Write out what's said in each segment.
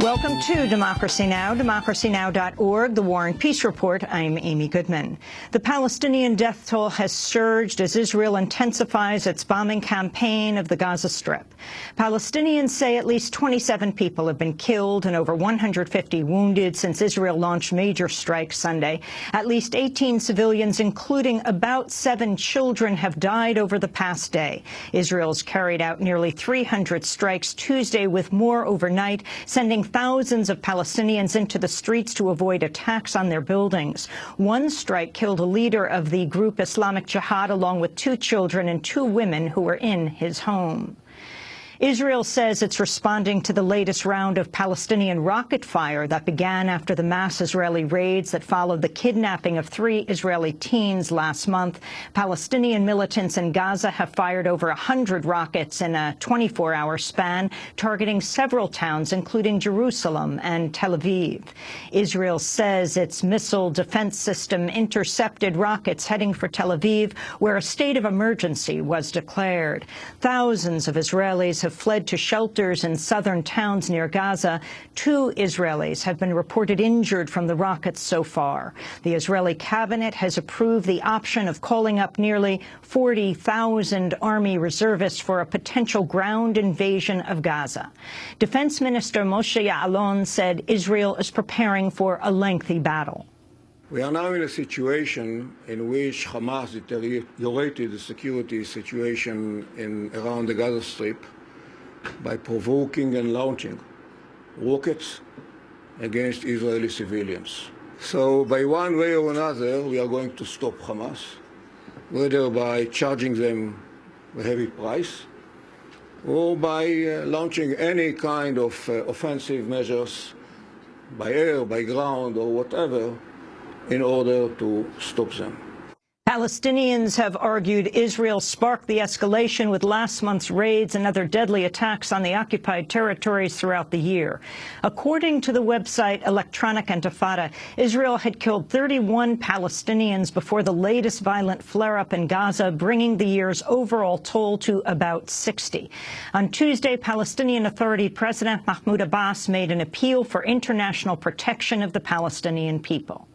Welcome to Democracy Now!, democracynow.org, the War and Peace Report. I'm Amy Goodman. The Palestinian death toll has surged as Israel intensifies its bombing campaign of the Gaza Strip. Palestinians say at least 27 people have been killed and over 150 wounded since Israel launched major strikes Sunday. At least 18 civilians, including about 7 children, have died over the past day. Israel's carried out nearly 300 strikes Tuesday, with more overnight, sending thousands of Palestinians into the streets to avoid attacks on their buildings. One strike killed a leader of the group Islamic Jihad along with 2 children and 2 women who were in his home. Israel says it's responding to the latest round of Palestinian rocket fire that began after the mass Israeli raids that followed the kidnapping of 3 Israeli teens last month. Palestinian militants in Gaza have fired over 100 rockets in a 24-hour span, targeting several towns, including Jerusalem and Tel Aviv. Israel says its missile defense system intercepted rockets heading for Tel Aviv, where a state of emergency was declared. Thousands of Israelis have fled to shelters in southern towns near Gaza. 2 Israelis have been reported injured from the rockets so far. The Israeli cabinet has approved the option of calling up nearly 40,000 army reservists for a potential ground invasion of Gaza. Defense Minister Moshe Ya'alon said Israel is preparing for a lengthy battle. We are now in a situation in which Hamas deteriorated the security situation around the Gaza Strip by provoking and launching rockets against Israeli civilians. So by one way or another, we are going to stop Hamas, whether by charging them a heavy price or by launching any kind of offensive measures by air, by ground, or whatever, in order to stop them. Palestinians have argued Israel sparked the escalation with last month's raids and other deadly attacks on the occupied territories throughout the year. According to the website Electronic Intifada, Israel had killed 31 Palestinians before the latest violent flare-up in Gaza, bringing the year's overall toll to about 60. On Tuesday, Palestinian Authority President Mahmoud Abbas made an appeal for international protection of the Palestinian people.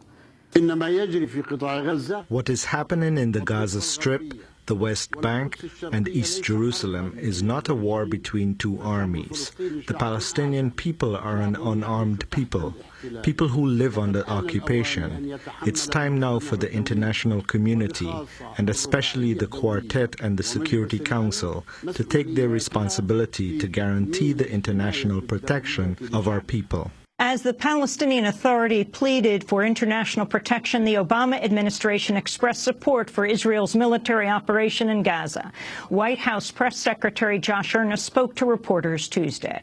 What is happening in the Gaza Strip, the West Bank, and East Jerusalem is not a war between 2 armies. The Palestinian people are an unarmed people, people who live under occupation. It's time now for the international community, and especially the Quartet and the Security Council, to take their responsibility to guarantee the international protection of our people. As the Palestinian Authority pleaded for international protection, the Obama administration expressed support for Israel's military operation in Gaza. White House Press Secretary Josh Earnest spoke to reporters Tuesday.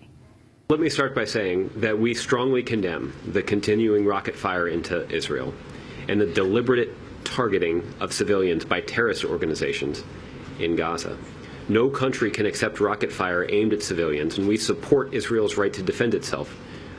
Let me start by saying that we strongly condemn the continuing rocket fire into Israel and the deliberate targeting of civilians by terrorist organizations in Gaza. No country can accept rocket fire aimed at civilians, and we support Israel's right to defend itself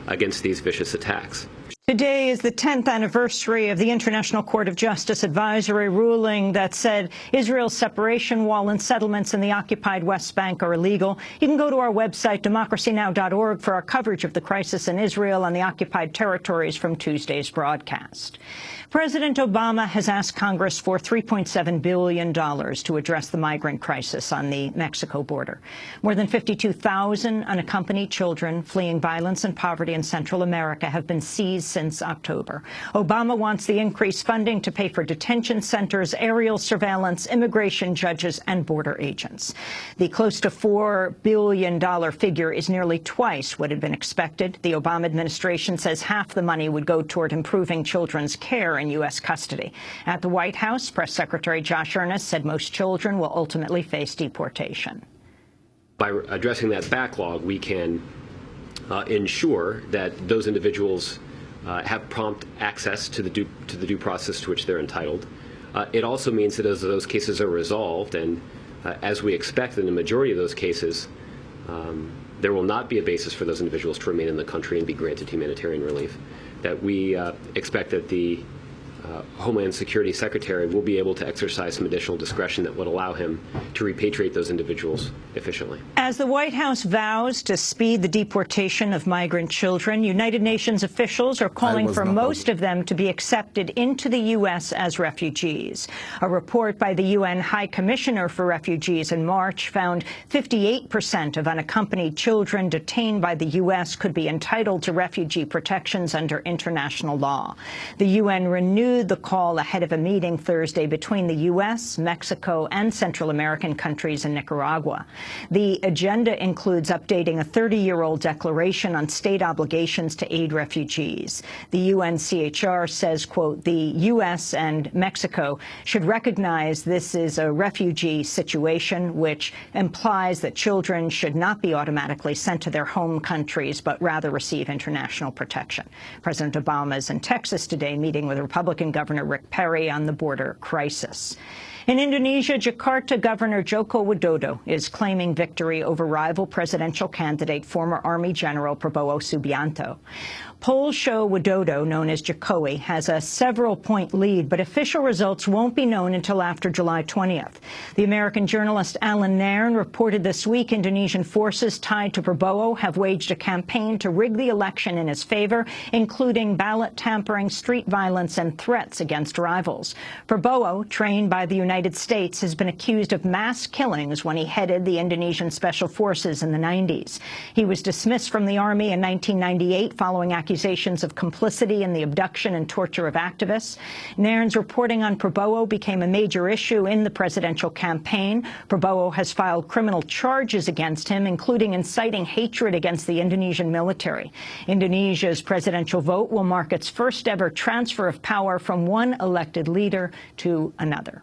against these vicious attacks. Today is the 10th anniversary of the International Court of Justice advisory ruling that said Israel's separation wall and settlements in the occupied West Bank are illegal. You can go to our website, democracynow.org, for our coverage of the crisis in Israel and the occupied territories from Tuesday's broadcast. President Obama has asked Congress for $3.7 billion to address the migrant crisis on the Mexico border. More than 52,000 unaccompanied children fleeing violence and poverty in Central America have been seized since October. Obama wants the increased funding to pay for detention centers, aerial surveillance, immigration judges, and border agents. The close to $4 billion figure is nearly twice what had been expected. The Obama administration says half the money would go toward improving children's care in U.S. custody. At the White House, Press Secretary Josh Earnest said most children will ultimately face deportation. By addressing that backlog, we can ensure that those individuals have prompt access to the due process to which they're entitled. It also means that as those cases are resolved, and as we expect in the majority of those cases, there will not be a basis for those individuals to remain in the country and be granted humanitarian relief, that we expect that the Homeland Security Secretary will be able to exercise some additional discretion that would allow him to repatriate those individuals efficiently. As the White House vows to speed the deportation of migrant children, United Nations officials are calling for most of them to be accepted into the U.S. as refugees. A report by the UN High Commissioner for Refugees in March found 58% of unaccompanied children detained by the U.S. could be entitled to refugee protections under international law. The UN renewed the call ahead of a meeting Thursday between the U.S., Mexico, and Central American countries and Nicaragua. The agenda includes updating a 30-year-old declaration on state obligations to aid refugees. The UNHCR says, quote, the U.S. and Mexico should recognize this is a refugee situation, which implies that children should not be automatically sent to their home countries, but rather receive international protection. President Obama is in Texas today meeting with Republican Governor Rick Perry on the border crisis. In Indonesia, Jakarta Governor Joko Widodo is claiming victory over rival presidential candidate, former Army General Prabowo Subianto. Polls show Widodo, known as Jokowi, has a several-point lead, but official results won't be known until after July 20th. The American journalist Alan Nairn reported this week Indonesian forces tied to Prabowo have waged a campaign to rig the election in his favor, including ballot tampering, street violence, and threats against rivals. Prabowo, trained by the United States, has been accused of mass killings when he headed the Indonesian Special Forces in the 90s. He was dismissed from the army in 1998 following accusations of complicity in the abduction and torture of activists. Nairn's reporting on Prabowo became a major issue in the presidential campaign. Prabowo has filed criminal charges against him, including inciting hatred against the Indonesian military. Indonesia's presidential vote will mark its first-ever transfer of power from one elected leader to another.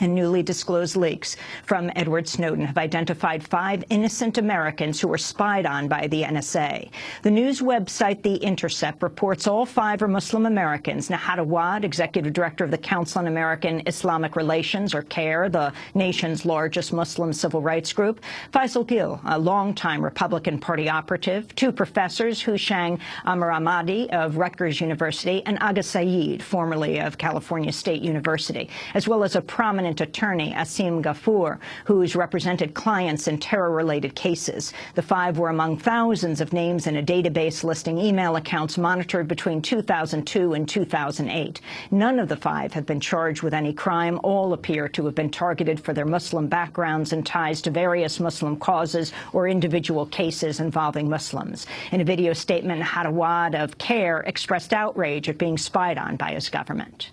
And newly disclosed leaks from Edward Snowden have identified 5 innocent Americans who were spied on by the NSA. The news website The Intercept reports all 5 are Muslim Americans. Nahat Awad, executive director of the Council on American Islamic Relations, or CAIR, the nation's largest Muslim civil rights group; Faisal Gil, a longtime Republican Party operative; 2 professors, Hushang Amar-Ahmadi of Rutgers University and Aga Saeed, formerly of California State University, as well as a prominent attorney, Asim Ghafoor, who's represented clients in terror-related cases. The 5 were among thousands of names in a database listing email accounts monitored between 2002 and 2008. None of the 5 have been charged with any crime. All appear to have been targeted for their Muslim backgrounds and ties to various Muslim causes or individual cases involving Muslims. In a video statement, Hadawad of CAIR expressed outrage at being spied on by his government.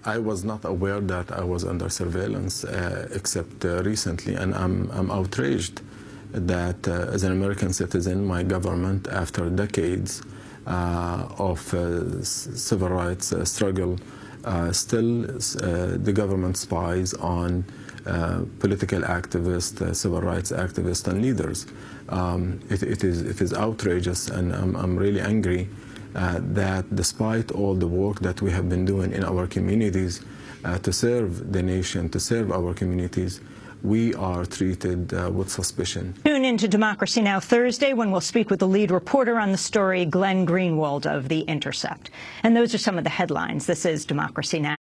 I was not aware that I was under surveillance except recently, and I'm outraged that as an American citizen, my government, after decades of civil rights struggle, still the government spies on political activists, civil rights activists, and leaders. It is outrageous, and I'm really angry that despite all the work that we have been doing in our communities to serve the nation, to serve our communities, we are treated with suspicion. Tune in to Democracy Now! Thursday when we'll speak with the lead reporter on the story, Glenn Greenwald of The Intercept. And those are some of the headlines. This is Democracy Now!